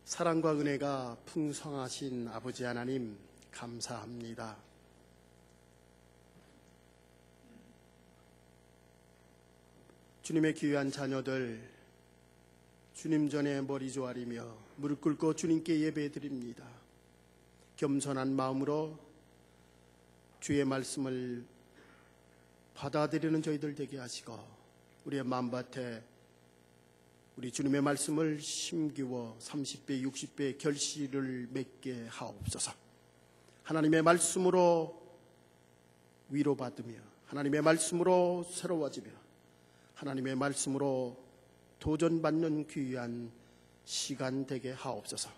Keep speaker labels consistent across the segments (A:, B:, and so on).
A: 사랑과 은혜가 풍성하신 아버지 하나님 감사합니다. 주님의 귀한 자녀들, 주님 전에 머리 조아리며 무릎 꿇고 주님께 예배드립니다. 겸손한 마음으로 주의 말씀을 받아들이는 저희들 되게 하시고 우리의 마음밭에 우리 주님의 말씀을 심기워 30배 60배 결실을 맺게 하옵소서. 하나님의 말씀으로 위로받으며 하나님의 말씀으로 새로워지며 하나님의 말씀으로 도전받는 귀한 시간 되게 하옵소서.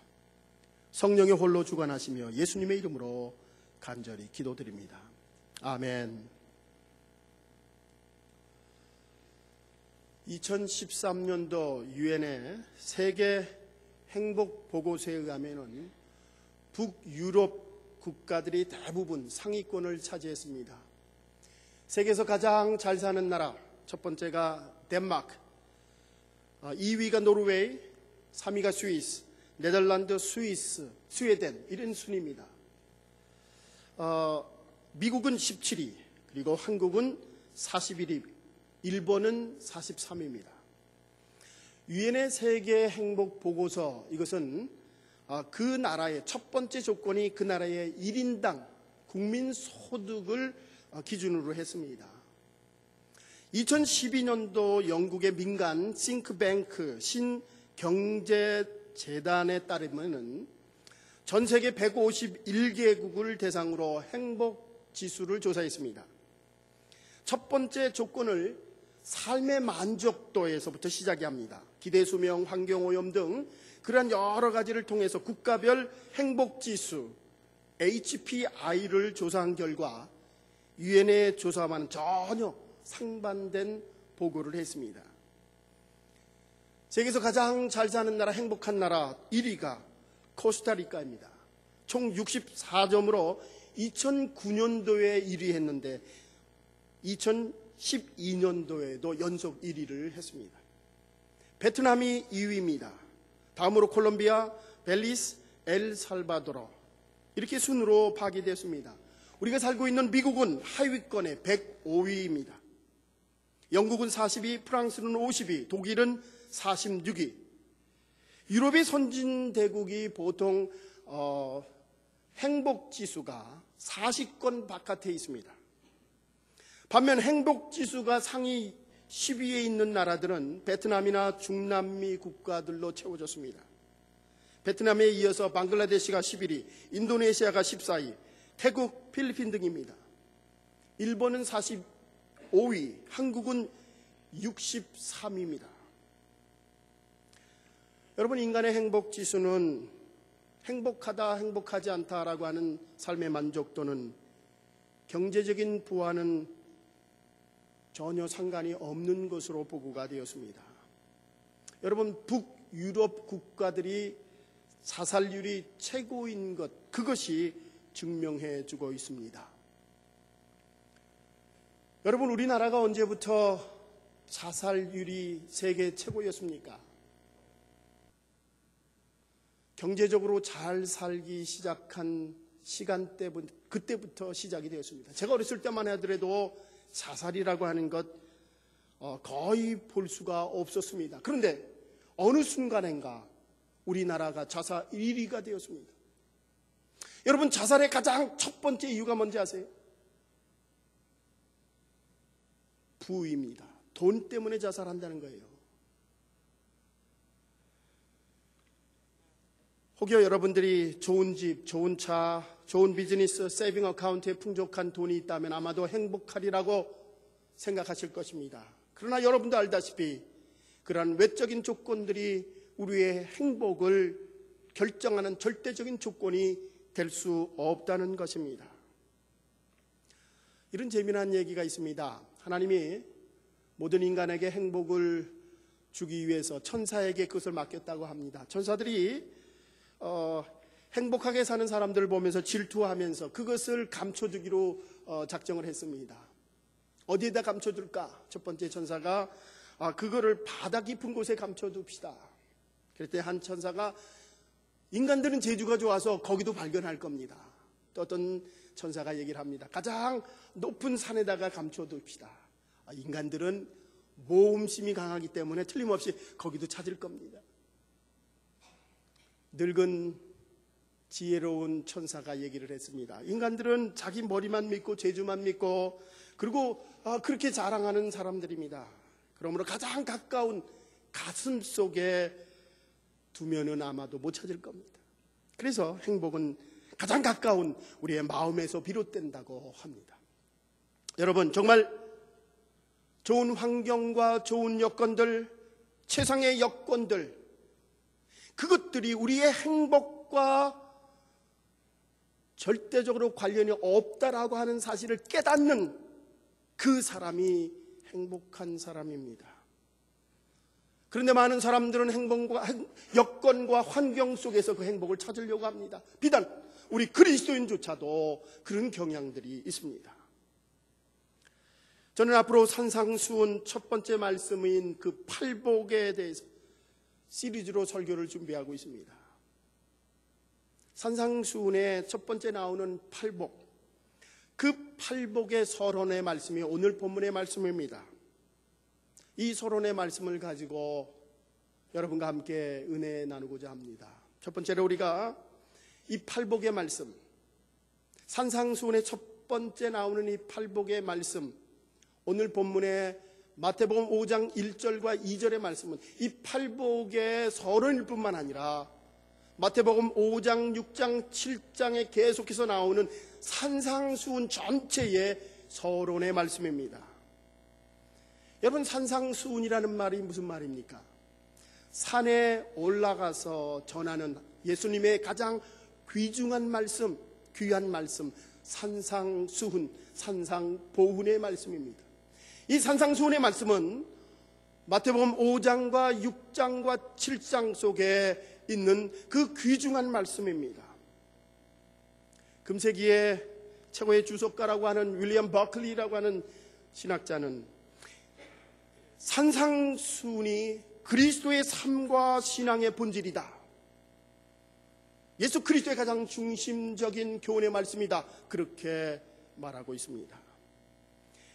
A: 성령의 홀로 주관하시며 예수님의 이름으로 간절히 기도드립니다. 아멘. 2013년도 유엔의 세계 행복 보고서에 의하면 북유럽 국가들이 대부분 상위권을 차지했습니다. 세계에서 가장 잘 사는 나라, 첫 번째가 덴마크, 2위가 노르웨이, 3위가 스위스, 네덜란드, 스위스, 스웨덴, 이런 순입니다. 미국은 17위, 그리고 한국은 41위, 일본은 43위입니다. 유엔의 세계 행복 보고서, 이것은 그 나라의 첫 번째 조건이 그 나라의 1인당 국민 소득을 기준으로 했습니다. 2012년도 영국의 민간 싱크뱅크 신경제재단에 따르면 전 세계 151개국을 대상으로 행복 지수를 조사했습니다. 첫 번째 조건을 삶의 만족도에서부터 시작이 합니다. 기대 수명, 환경 오염 등 그러한 여러 가지를 통해서 국가별 행복지수 HPI를 조사한 결과 유엔의 조사와는 전혀 상반된 보고를 했습니다. 세계에서 가장 잘 사는 나라, 행복한 나라 1위가 코스타리카입니다. 총 64점으로 2009년도에 1위 했는데 2012년도에도 연속 1위를 했습니다. 베트남이 2위입니다. 다음으로 콜롬비아, 벨리스, 엘살바도르, 이렇게 순으로 파악됐습니다. 우리가 살고 있는 미국은 하위권에 105위입니다. 영국은 40위, 프랑스는 50위, 독일은 46위. 유럽의 선진대국이 보통 행복지수가 40권 바깥에 있습니다. 반면 행복지수가 상위 10위에 있는 나라들은 베트남이나 중남미 국가들로 채워졌습니다. 베트남에 이어서 방글라데시가 11위, 인도네시아가 14위, 태국, 필리핀 등입니다. 일본은 45위, 한국은 63위입니다. 여러분, 인간의 행복지수는 행복하다, 행복하지 않다라고 하는 삶의 만족도는 경제적인 부와는 전혀 상관이 없는 것으로 보고가 되었습니다. 여러분, 북유럽 국가들이 자살률이 최고인 것, 그것이 증명해 주고 있습니다. 여러분, 우리나라가 언제부터 자살률이 세계 최고였습니까? 경제적으로 잘 살기 시작한 시간대부터, 그때부터 시작이 되었습니다. 제가 어렸을 때만 하더라도 자살이라고 하는 것 거의 볼 수가 없었습니다. 그런데 어느 순간인가 우리나라가 자살 1위가 되었습니다. 여러분, 자살의 가장 첫 번째 이유가 뭔지 아세요? 부입니다. 돈 때문에 자살한다는 거예요. 혹여 여러분들이 좋은 집, 좋은 차, 좋은 비즈니스, 세이빙 어카운트에 풍족한 돈이 있다면 아마도 행복하리라고 생각하실 것입니다. 그러나 여러분도 알다시피 그러한 외적인 조건들이 우리의 행복을 결정하는 절대적인 조건이 될 수 없다는 것입니다. 이런 재미난 얘기가 있습니다. 하나님이 모든 인간에게 행복을 주기 위해서 천사에게 그것을 맡겼다고 합니다. 천사들이 행복하게 사는 사람들을 보면서 질투하면서 그것을 감춰두기로 작정을 했습니다. 어디에다 감춰둘까? 첫 번째 천사가 그거를 바다 깊은 곳에 감춰둡시다. 그럴 때 한 천사가 인간들은 재주가 좋아서 거기도 발견할 겁니다. 또 어떤 천사가 얘기를 합니다. 가장 높은 산에다가 감춰둡시다. 인간들은 모험심이 강하기 때문에 틀림없이 거기도 찾을 겁니다. 늙은 지혜로운 천사가 얘기를 했습니다. 인간들은 자기 머리만 믿고 재주만 믿고 그리고 그렇게 자랑하는 사람들입니다. 그러므로 가장 가까운 가슴 속에 두면은 아마도 못 찾을 겁니다. 그래서 행복은 가장 가까운 우리의 마음에서 비롯된다고 합니다. 여러분, 정말 좋은 환경과 좋은 여건들, 최상의 여건들, 그것들이 우리의 행복과 절대적으로 관련이 없다라고 하는 사실을 깨닫는 그 사람이 행복한 사람입니다. 그런데 많은 사람들은 여건과 환경 속에서 그 행복을 찾으려고 합니다. 비단 우리 그리스도인조차도 그런 경향들이 있습니다. 저는 앞으로 산상수훈 첫 번째 말씀인 그 팔복에 대해서 시리즈로 설교를 준비하고 있습니다. 산상수훈의 첫 번째 나오는 팔복, 그 팔복의 서론의 말씀이 오늘 본문의 말씀입니다. 이 서론의 말씀을 가지고 여러분과 함께 은혜 나누고자 합니다. 첫 번째로 우리가 이 팔복의 말씀, 산상수훈의 첫 번째 나오는 이 팔복의 말씀, 오늘 본문의 마태복음 5장 1절과 2절의 말씀은 이 팔복의 서론일 뿐만 아니라 마태복음 5장, 6장, 7장에 계속해서 나오는 산상수훈 전체의 서론의 말씀입니다. 여러분, 산상수훈이라는 말이 무슨 말입니까? 산에 올라가서 전하는 예수님의 가장 귀중한 말씀, 귀한 말씀, 산상수훈, 산상보훈의 말씀입니다. 이 산상수훈의 말씀은 마태복음 5장과 6장과 7장 속에 있는 그 귀중한 말씀입니다. 금세기의 최고의 주석가라고 하는 윌리엄 버클리라고 하는 신학자는 산상수훈이 그리스도의 삶과 신앙의 본질이다, 예수 그리스도의 가장 중심적인 교훈의 말씀이다, 그렇게 말하고 있습니다.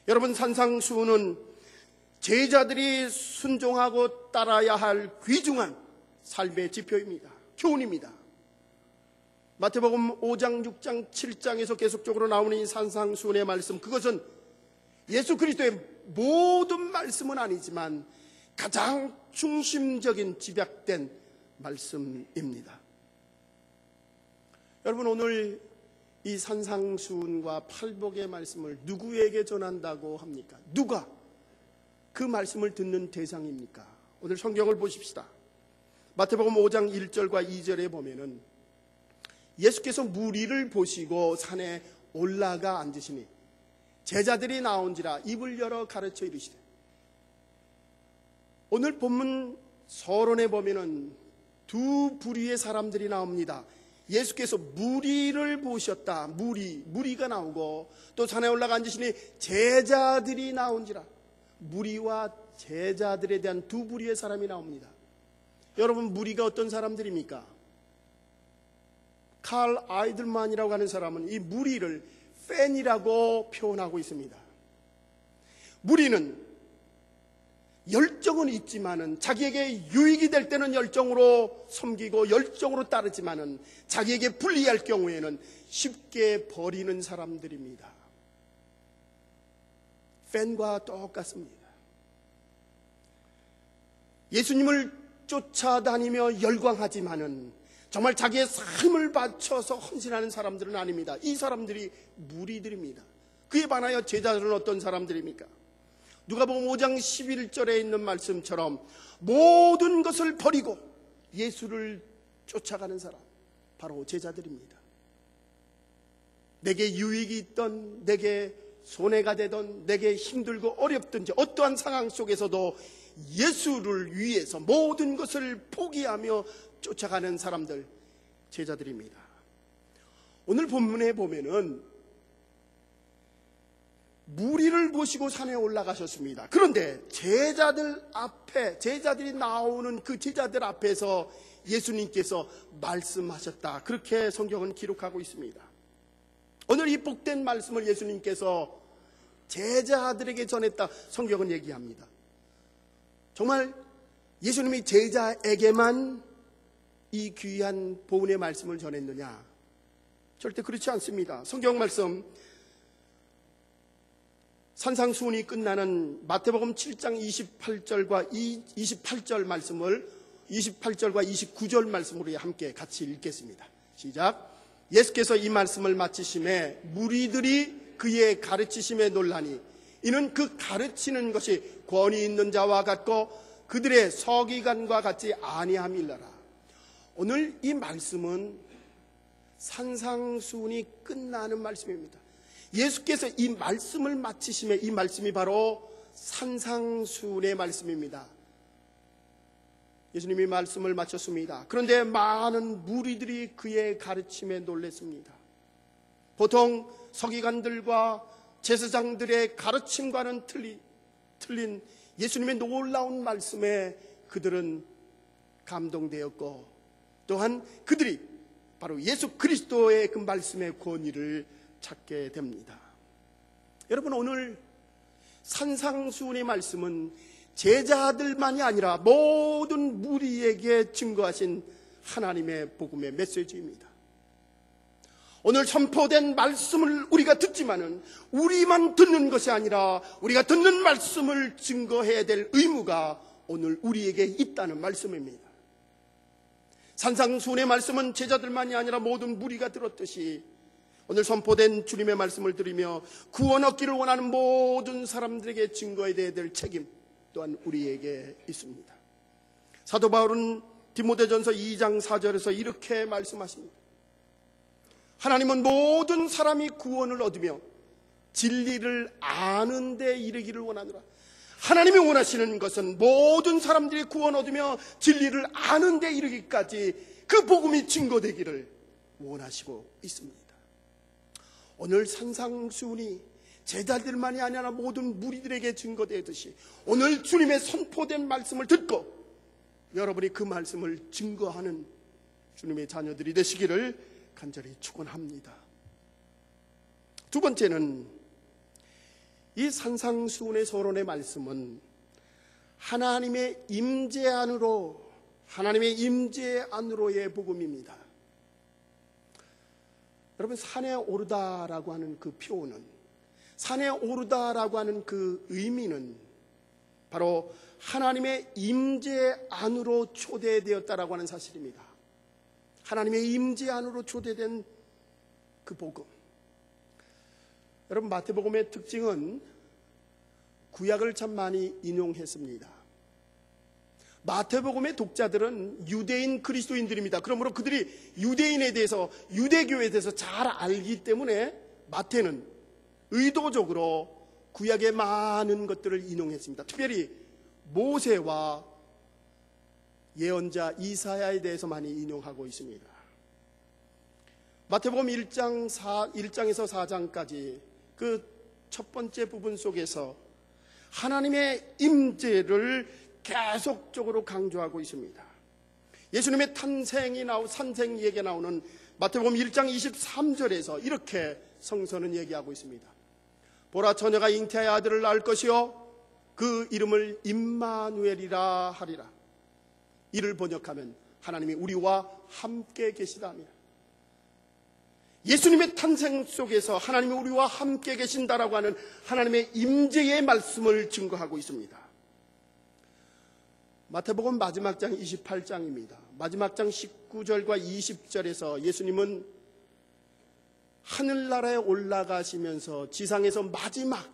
A: 여러분, 산상수훈은 제자들이 순종하고 따라야 할 귀중한 삶의 지표입니다. 교훈입니다. 마태복음 5장, 6장, 7장에서 계속적으로 나오는 이 산상수훈의 말씀, 그것은 예수 그리스도의 모든 말씀은 아니지만 가장 중심적인 집약된 말씀입니다. 여러분, 오늘 이 산상수훈과 팔복의 말씀을 누구에게 전한다고 합니까? 누가 그 말씀을 듣는 대상입니까? 오늘 성경을 보십시다. 마태복음 5장 1절과 2절에 보면은 예수께서 무리를 보시고 산에 올라가 앉으시니 제자들이 나온지라 입을 열어 가르쳐 이르시되. 오늘 본문 서론에 보면은 두 부류의 사람들이 나옵니다. 예수께서 무리를 보셨다, 무리가 나오고 또 산에 올라가 앉으시니 제자들이 나온지라. 무리와 제자들에 대한 두 부류의 사람이 나옵니다. 여러분, 무리가 어떤 사람들입니까? 칼 아이들만이라고 하는 사람은 이 무리를 팬이라고 표현하고 있습니다. 무리는 열정은 있지만은 자기에게 유익이 될 때는 열정으로 섬기고 열정으로 따르지만은 자기에게 불리할 경우에는 쉽게 버리는 사람들입니다. 팬과 똑같습니다. 예수님을 쫓아다니며 열광하지만은 정말 자기의 삶을 바쳐서 헌신하는 사람들은 아닙니다. 이 사람들이 무리들입니다. 그에 반하여 제자들은 어떤 사람들입니까? 누가복음 5장 11절에 있는 말씀처럼 모든 것을 버리고 예수를 쫓아가는 사람, 바로 제자들입니다. 내게 유익이 있던, 내게 손해가 되던, 내게 힘들고 어렵든지 어떠한 상황 속에서도 예수를 위해서 모든 것을 포기하며 쫓아가는 사람들, 제자들입니다. 오늘 본문에 보면은 무리를 모시고 산에 올라가셨습니다. 그런데 제자들이 나오는 그 제자들 앞에서 예수님께서 말씀하셨다. 그렇게 성경은 기록하고 있습니다. 오늘 이 복된 말씀을 예수님께서 제자들에게 전했다. 성경은 얘기합니다. 정말 예수님이 제자에게만 이 귀한 복음의 말씀을 전했느냐? 절대 그렇지 않습니다. 성경 말씀 산상수훈이 끝나는 마태복음 7장 28절과 28절 말씀을 28절과 29절 말씀으로 함께 같이 읽겠습니다. 시작. 예수께서 이 말씀을 마치심에 무리들이 그의 가르치심에 놀라니 이는 그 가르치는 것이 권위 있는 자와 같고 그들의 서기관과 같지 아니함이니라. 오늘 이 말씀은 산상수훈이 끝나는 말씀입니다. 예수께서 이 말씀을 마치심에 이 말씀이 바로 산상수훈의 말씀입니다. 예수님이 말씀을 마쳤습니다. 그런데 많은 무리들이 그의 가르침에 놀랐습니다. 보통 서기관들과 제사장들의 가르침과는 틀린 예수님의 놀라운 말씀에 그들은 감동되었고 또한 그들이 바로 예수 그리스도의 그 말씀의 권위를 찾게 됩니다. 여러분, 오늘 산상수훈의 말씀은 제자들만이 아니라 모든 무리에게 증거하신 하나님의 복음의 메시지입니다. 오늘 선포된 말씀을 우리가 듣지만은 우리만 듣는 것이 아니라 우리가 듣는 말씀을 증거해야 될 의무가 오늘 우리에게 있다는 말씀입니다. 산상수훈의 말씀은 제자들만이 아니라 모든 무리가 들었듯이 오늘 선포된 주님의 말씀을 들으며 구원 얻기를 원하는 모든 사람들에게 증거해야 될 책임 또한 우리에게 있습니다. 사도 바울은 디모데전서 2장 4절에서 이렇게 말씀하십니다. 하나님은 모든 사람이 구원을 얻으며 진리를 아는 데 이르기를 원하노라. 하나님이 원하시는 것은 모든 사람들이 구원 얻으며 진리를 아는 데 이르기까지 그 복음이 증거되기를 원하시고 있습니다. 오늘 산상수훈이 제자들만이 아니라 모든 무리들에게 증거되듯이 오늘 주님의 선포된 말씀을 듣고 여러분이 그 말씀을 증거하는 주님의 자녀들이 되시기를 간절히 축원합니다. 두 번째는 이 산상수훈의 서론의 말씀은 하나님의 임재 안으로의 복음입니다. 여러분, 산에 오르다라고 하는 그 표현은, 산에 오르다라고 하는 그 의미는 바로 하나님의 임재 안으로 초대되었다라고 하는 사실입니다. 하나님의 임재 안으로 초대된 그 복음. 여러분, 마태복음의 특징은 구약을 참 많이 인용했습니다. 마태복음의 독자들은 유대인 그리스도인들입니다. 그러므로 그들이 유대인에 대해서, 유대교에 대해서 잘 알기 때문에 마태는 의도적으로 구약의 많은 것들을 인용했습니다. 특별히 모세와 예언자 이사야에 대해서 많이 인용하고 있습니다. 마태복음 1장에서 4장까지 그 첫 번째 부분 속에서 하나님의 임재를 계속적으로 강조하고 있습니다. 예수님의 탄생 얘기가 나오는 마태복음 1장 23절에서 이렇게 성서는 얘기하고 있습니다. 보라, 처녀가 잉태하여 아들을 낳을 것이요 그 이름을 임마누엘이라 하리라. 이를 번역하면 하나님이 우리와 함께 계시다며. 예수님의 탄생 속에서 하나님이 우리와 함께 계신다라고 하는 하나님의 임재의 말씀을 증거하고 있습니다. 마태복음 마지막 장 28장입니다. 마지막 장 19절과 20절에서 예수님은 하늘나라에 올라가시면서 지상에서 마지막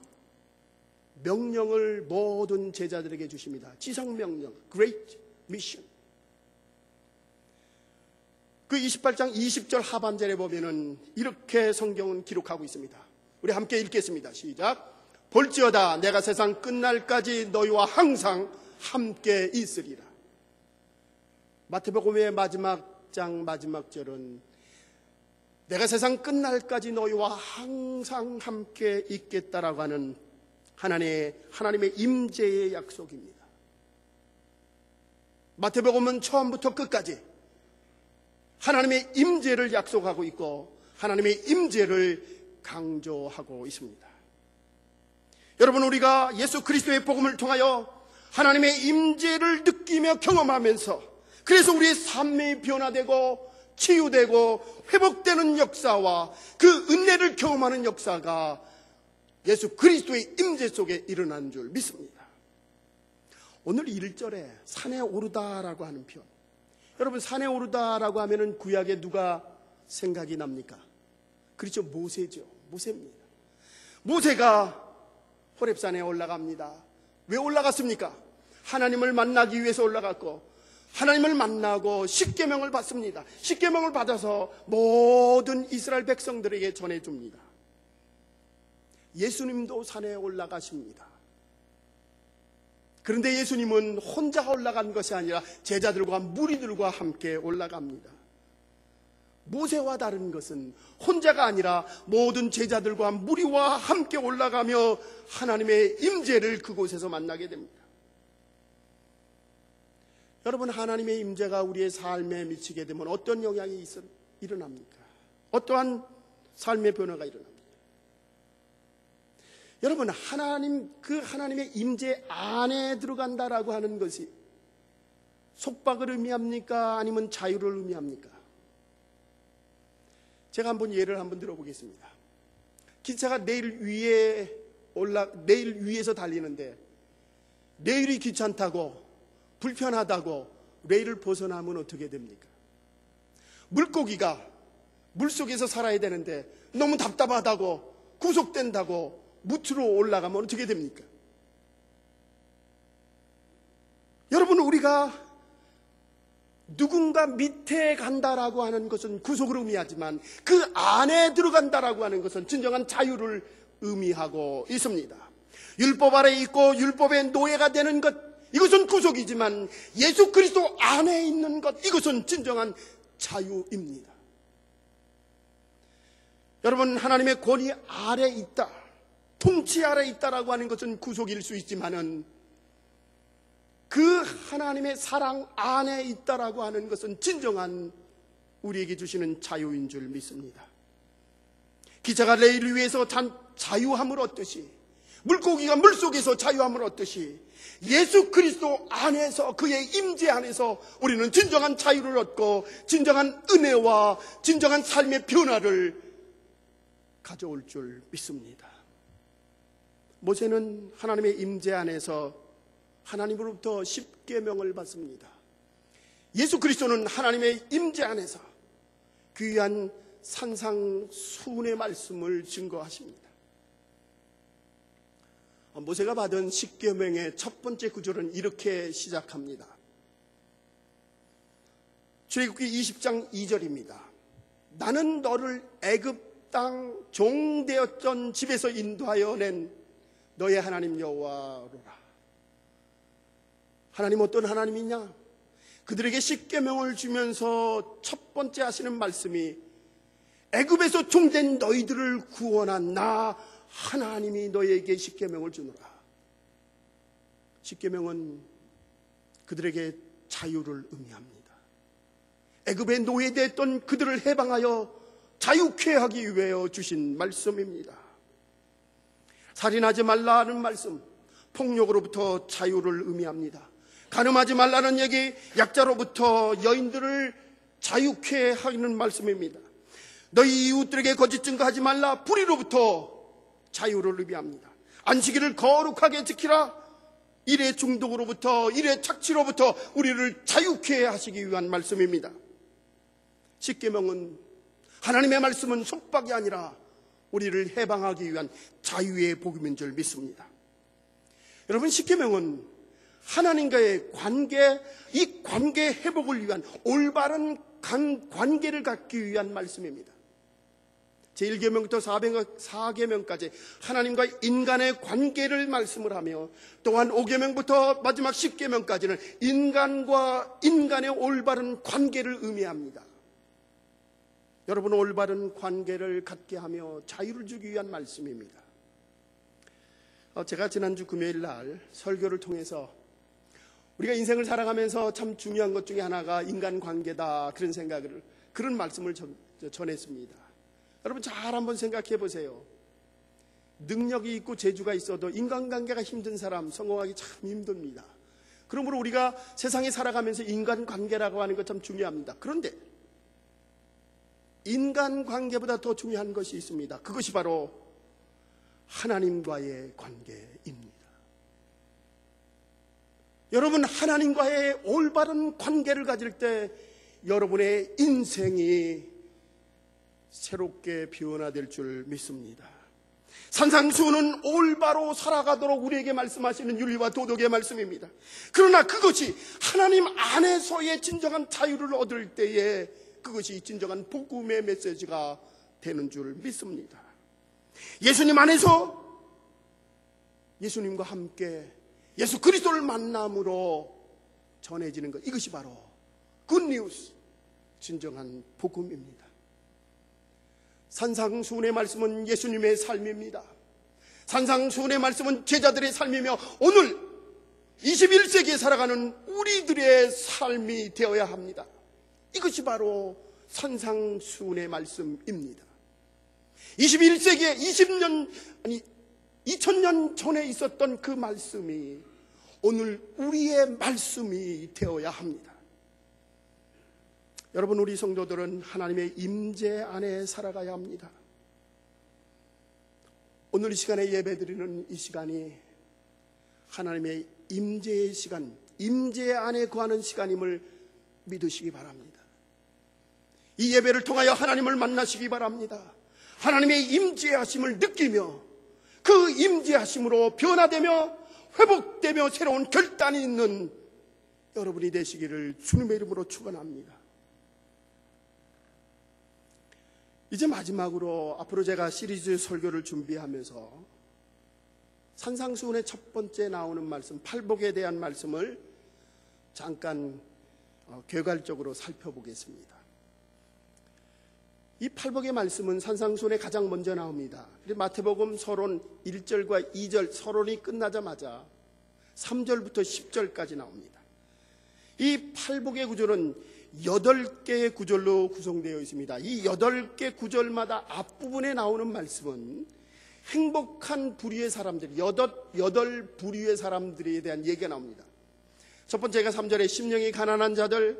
A: 명령을 모든 제자들에게 주십니다. 지상명령, Great Mission. 그 28장 20절 하반절에 보면은 이렇게 성경은 기록하고 있습니다. 우리 함께 읽겠습니다. 시작. 볼지어다 내가 세상 끝날까지 너희와 항상 함께 있으리라. 마태복음의 마지막 장 마지막 절은 내가 세상 끝날까지 너희와 항상 함께 있겠다라고 하는 하나님의 임재의 약속입니다. 마태복음은 처음부터 끝까지 하나님의 임재를 약속하고 있고 하나님의 임재를 강조하고 있습니다. 여러분, 우리가 예수 그리스도의 복음을 통하여 하나님의 임재를 느끼며 경험하면서 그래서 우리의 삶이 변화되고 치유되고 회복되는 역사와 그 은혜를 경험하는 역사가 예수 그리스도의 임재 속에 일어난 줄 믿습니다. 오늘 1절에 산에 오르다라고 하는 표현, 여러분, 산에 오르다라고 하면은 구약에 누가 생각이 납니까? 그렇죠, 모세죠. 모세입니다. 모세가 호렙산에 올라갑니다. 왜 올라갔습니까? 하나님을 만나기 위해서 올라갔고, 하나님을 만나고 십계명을 받습니다. 십계명을 받아서 모든 이스라엘 백성들에게 전해줍니다. 예수님도 산에 올라가십니다. 그런데 예수님은 혼자 올라간 것이 아니라 제자들과 무리들과 함께 올라갑니다. 모세와 다른 것은 혼자가 아니라 모든 제자들과 무리와 함께 올라가며 하나님의 임재를 그곳에서 만나게 됩니다. 여러분, 하나님의 임재가 우리의 삶에 미치게 되면 어떤 영향이 일어납니까? 어떠한 삶의 변화가 일어납니까? 여러분, 하나님의 임재 안에 들어간다라고 하는 것이 속박을 의미합니까? 아니면 자유를 의미합니까? 제가 예를 한번 들어보겠습니다. 기차가 내일 위에서 달리는데 레일이 귀찮다고 불편하다고 레일을 벗어나면 어떻게 됩니까? 물고기가 물속에서 살아야 되는데 너무 답답하다고 구속된다고 무트로 올라가면 어떻게 됩니까? 여러분, 우리가 누군가 밑에 간다라고 하는 것은 구속을 의미하지만 그 안에 들어간다라고 하는 것은 진정한 자유를 의미하고 있습니다. 율법 아래 있고 율법의 노예가 되는 것, 이것은 구속이지만 예수 그리스도 안에 있는 것, 이것은 진정한 자유입니다. 여러분, 하나님의 권위 아래 있다, 통치 아래 있다라고 하는 것은 구속일 수 있지만은 그 하나님의 사랑 안에 있다라고 하는 것은 진정한 우리에게 주시는 자유인 줄 믿습니다. 기차가 레일 위에서 자유함을 얻듯이, 물고기가 물속에서 자유함을 얻듯이 예수 그리스도 안에서, 그의 임재 안에서 우리는 진정한 자유를 얻고 진정한 은혜와 진정한 삶의 변화를 가져올 줄 믿습니다. 모세는 하나님의 임재 안에서 하나님으로부터 십계명을 받습니다. 예수 그리스도는 하나님의 임재 안에서 귀한 산상수훈의 말씀을 증거하십니다. 모세가 받은 십계명의 첫 번째 구절은 이렇게 시작합니다. 출애굽기 20장 2절입니다. 나는 너를 애굽 땅 종되었던 집에서 인도하여 낸 너의 하나님 여호와로라. 하나님 어떤 하나님이냐? 그들에게 십계명을 주면서 첫 번째 하시는 말씀이 애굽에서 종된 너희들을 구원한 나 하나님이 너희에게 십계명을 주노라. 십계명은 그들에게 자유를 의미합니다. 애굽에 노예되었던 그들을 해방하여 자유케 하기 위하여 주신 말씀입니다. 살인하지 말라는 말씀, 폭력으로부터 자유를 의미합니다. 간음하지 말라는 얘기, 약자로부터 여인들을 자유케 하는 말씀입니다. 너희 이웃들에게 거짓 증거하지 말라, 불의로부터 자유를 의미합니다. 안식일을 거룩하게 지키라, 일의 중독으로부터, 일의 착취로부터 우리를 자유케 하시기 위한 말씀입니다. 십계명은, 하나님의 말씀은 속박이 아니라 우리를 해방하기 위한 자유의 복음인 줄 믿습니다. 여러분, 십계명은 하나님과의 관계, 이 관계 회복을 위한 올바른 관계를 갖기 위한 말씀입니다. 제1계명부터 4계명까지 하나님과 인간의 관계를 말씀을 하며, 또한 5계명부터 마지막 10계명까지는 인간과 인간의 올바른 관계를 의미합니다. 여러분 올바른 관계를 갖게 하며 자유를 주기 위한 말씀입니다. 제가 지난주 금요일 날 설교를 통해서 우리가 인생을 살아가면서 참 중요한 것 중에 하나가 인간관계다, 그런 말씀을 전했습니다. 여러분 잘 한번 생각해 보세요. 능력이 있고 재주가 있어도 인간관계가 힘든 사람 성공하기 참 힘듭니다. 그러므로 우리가 세상에 살아가면서 인간관계라고 하는 것 참 중요합니다. 그런데 인간관계보다 더 중요한 것이 있습니다. 그것이 바로 하나님과의 관계입니다. 여러분, 하나님과의 올바른 관계를 가질 때 여러분의 인생이 새롭게 변화될 줄 믿습니다. 산상수훈은 올바로 살아가도록 우리에게 말씀하시는 윤리와 도덕의 말씀입니다. 그러나 그것이 하나님 안에서의 진정한 자유를 얻을 때에 그것이 진정한 복음의 메시지가 되는 줄 믿습니다. 예수님 안에서 예수님과 함께 예수 그리스도를 만남으로 전해지는 것, 이것이 바로 굿뉴스, 진정한 복음입니다. 산상수훈의 말씀은 예수님의 삶입니다. 산상수훈의 말씀은 제자들의 삶이며 오늘 21세기에 살아가는 우리들의 삶이 되어야 합니다. 이것이 바로 산상수훈의 말씀입니다. 21세기에 2000년 전에 있었던 그 말씀이 오늘 우리의 말씀이 되어야 합니다. 여러분, 우리 성도들은 하나님의 임재 안에 살아가야 합니다. 오늘 이 시간에 예배드리는 이 시간이 하나님의 임재의 시간, 임재 안에 거하는 시간임을 믿으시기 바랍니다. 이 예배를 통하여 하나님을 만나시기 바랍니다. 하나님의 임재하심을 느끼며 그 임재하심으로 변화되며 회복되며 새로운 결단이 있는 여러분이 되시기를 주님의 이름으로 축원합니다. 이제 마지막으로 앞으로 제가 시리즈 설교를 준비하면서 산상수훈의 첫 번째 나오는 말씀, 팔복에 대한 말씀을 잠깐 개괄적으로 살펴보겠습니다. 이 팔복의 말씀은 산상수훈에 가장 먼저 나옵니다. 마태복음 서론 1절과 2절 서론이 끝나자마자 3절부터 10절까지 나옵니다. 이 팔복의 구절은 8개의 구절로 구성되어 있습니다. 이 8개 구절마다 앞부분에 나오는 말씀은 행복한 부류의 사람들, 8 부류의 사람들에 대한 얘기가 나옵니다. 첫 번째가 3절에 심령이 가난한 자들,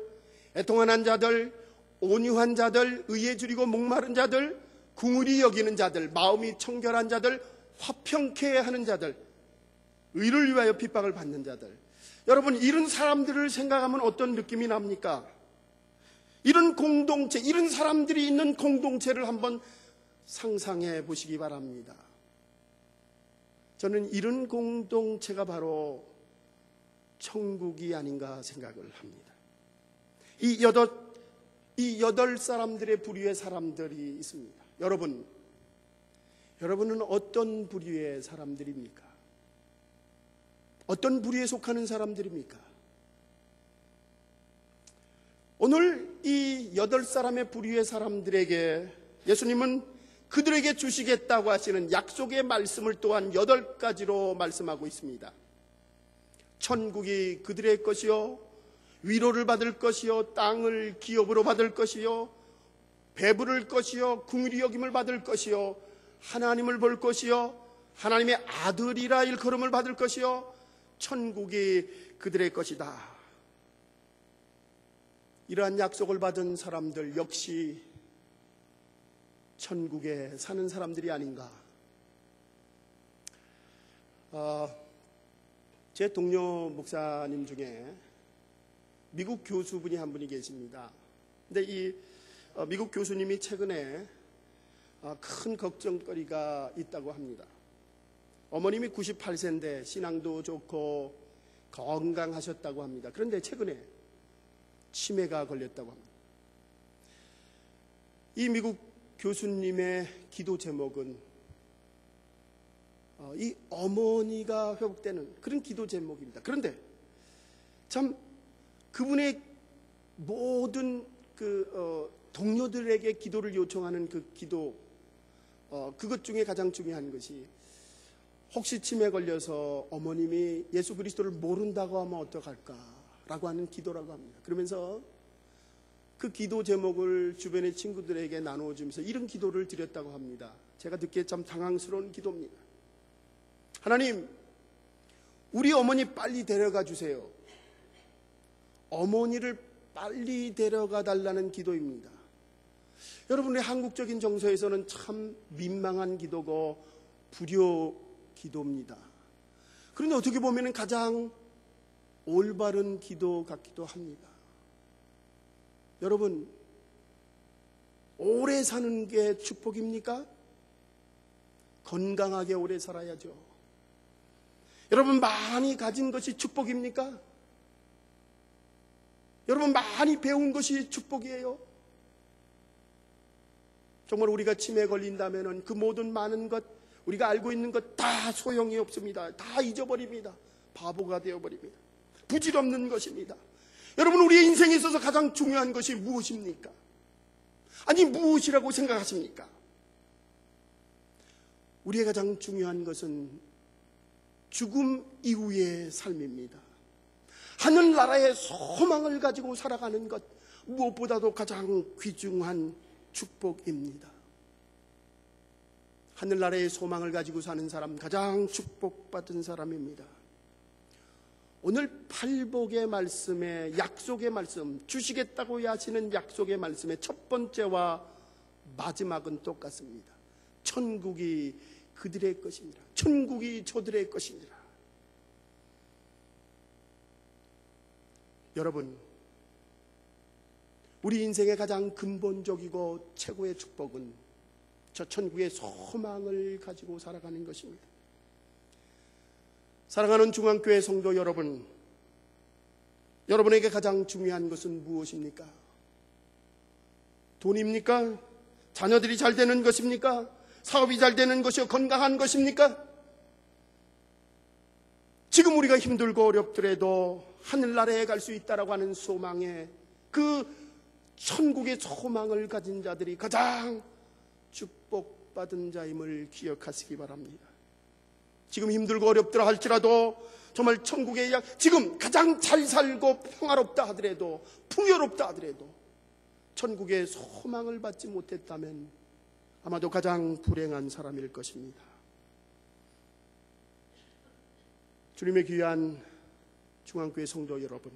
A: 애통한 자들, 온유한 자들, 의에 줄이고 목마른 자들, 긍휼히 여기는 자들, 마음이 청결한 자들, 화평케 하는 자들, 의를 위하여 핍박을 받는 자들. 여러분, 이런 사람들을 생각하면 어떤 느낌이 납니까? 이런 공동체, 이런 사람들이 있는 공동체를 한번 상상해 보시기 바랍니다. 저는 이런 공동체가 바로 천국이 아닌가 생각을 합니다. 이 8 사람들의 부류의 사람들이 있습니다. 여러분은 어떤 부류의 사람들입니까? 어떤 부류에 속하는 사람들입니까? 오늘 이 8사람의 부류의 사람들에게 예수님은 그들에게 주시겠다고 하시는 약속의 말씀을 또한 8가지로 말씀하고 있습니다. 천국이 그들의 것이요, 위로를 받을 것이요, 땅을 기업으로 받을 것이요, 배부를 것이요, 긍휼히 여김을 받을 것이요, 하나님을 볼 것이요, 하나님의 아들이라 일컬음을 받을 것이요, 천국이 그들의 것이다. 이러한 약속을 받은 사람들 역시 천국에 사는 사람들이 아닌가. 제 동료 목사님 중에 미국 교수분이 한 분이 계십니다. 근데 이 미국 교수님이 최근에 큰 걱정거리가 있다고 합니다. 어머님이 98세인데 신앙도 좋고 건강하셨다고 합니다. 그런데 최근에 치매가 걸렸다고 합니다. 이 미국 교수님의 기도 제목은 이 어머니가 회복되는 그런 기도 제목입니다. 그런데 참 그분의 모든 동료들에게 기도를 요청하는 그 기도, 그것 중에 가장 중요한 것이 혹시 치매 걸려서 어머님이 예수 그리스도를 모른다고 하면 어떡할까라고 하는 기도라고 합니다. 그러면서 그 기도 제목을 주변의 친구들에게 나누어주면서 이런 기도를 드렸다고 합니다. 제가 듣기에 참 당황스러운 기도입니다. 하나님, 우리 어머니 빨리 데려가 주세요. 어머니를 빨리 데려가 달라는 기도입니다. 여러분의 한국적인 정서에서는 참 민망한 기도고 불효 기도입니다. 그런데 어떻게 보면 가장 올바른 기도 같기도 합니다. 여러분, 오래 사는 게 축복입니까? 건강하게 오래 살아야죠. 여러분, 많이 가진 것이 축복입니까? 여러분, 많이 배운 것이 축복이에요. 정말 우리가 치매에 걸린다면 그 모든 많은 것, 우리가 알고 있는 것 다 소용이 없습니다. 다 잊어버립니다. 바보가 되어버립니다. 부질없는 것입니다. 여러분, 우리의 인생에 있어서 가장 중요한 것이 무엇입니까? 아니, 무엇이라고 생각하십니까? 우리의 가장 중요한 것은 죽음 이후의 삶입니다. 하늘나라의 소망을 가지고 살아가는 것, 무엇보다도 가장 귀중한 축복입니다. 하늘나라의 소망을 가지고 사는 사람, 가장 축복받은 사람입니다. 오늘 팔복의 말씀에, 약속의 말씀, 주시겠다고 하시는 약속의 말씀의 첫 번째와 마지막은 똑같습니다. 천국이 그들의 것이니라. 천국이 저들의 것이니라. 여러분, 우리 인생의 가장 근본적이고 최고의 축복은 저 천국의 소망을 가지고 살아가는 것입니다. 사랑하는 중앙교회 성도 여러분, 여러분에게 가장 중요한 것은 무엇입니까? 돈입니까? 자녀들이 잘 되는 것입니까? 사업이 잘 되는 것이요? 건강한 것입니까? 지금 우리가 힘들고 어렵더라도 하늘나라에 갈 수 있다라고 하는 소망에, 그 천국의 소망을 가진 자들이 가장 축복받은 자임을 기억하시기 바랍니다. 지금 힘들고 어렵더라 할지라도 정말 천국의 지금 가장 잘 살고 평화롭다 하더라도, 풍요롭다 하더라도 천국의 소망을 받지 못했다면 아마도 가장 불행한 사람일 것입니다. 주님의 귀한 중앙교회 성도 여러분,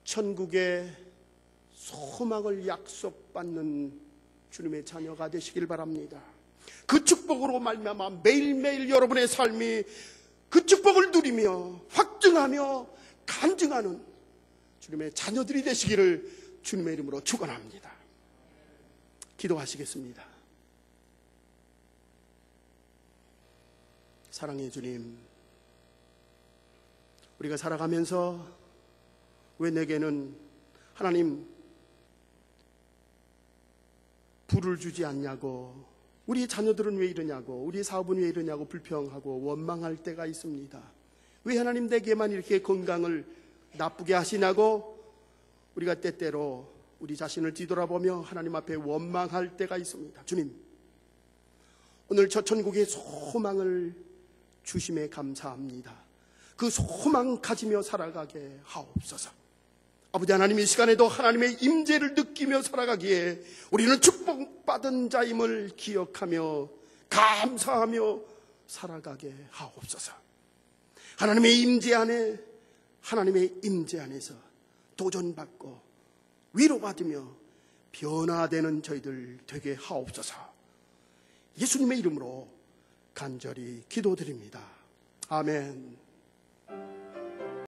A: 천국의 소망을 약속받는 주님의 자녀가 되시길 바랍니다. 그 축복으로 말미암아 매일매일 여러분의 삶이 그 축복을 누리며 확증하며 간증하는 주님의 자녀들이 되시기를 주님의 이름으로 축원합니다. 기도하시겠습니다. 사랑의 주님, 우리가 살아가면서 왜 내게는 하나님 부를 주지 않냐고, 우리 자녀들은 왜 이러냐고, 우리 사업은 왜 이러냐고 불평하고 원망할 때가 있습니다. 왜 하나님 내게만 이렇게 건강을 나쁘게 하시냐고 우리가 때때로 우리 자신을 뒤돌아보며 하나님 앞에 원망할 때가 있습니다. 주님, 오늘 저 천국의 소망을 주심에 감사합니다. 그 소망 가지며 살아가게 하옵소서. 아버지 하나님, 이 시간에도 하나님의 임재를 느끼며 살아가기에 우리는 축복받은 자임을 기억하며 감사하며 살아가게 하옵소서. 하나님의 임재 안에, 하나님의 임재 안에서 도전받고 위로받으며 변화되는 저희들 되게 하옵소서. 예수님의 이름으로 간절히 기도드립니다. 아멘.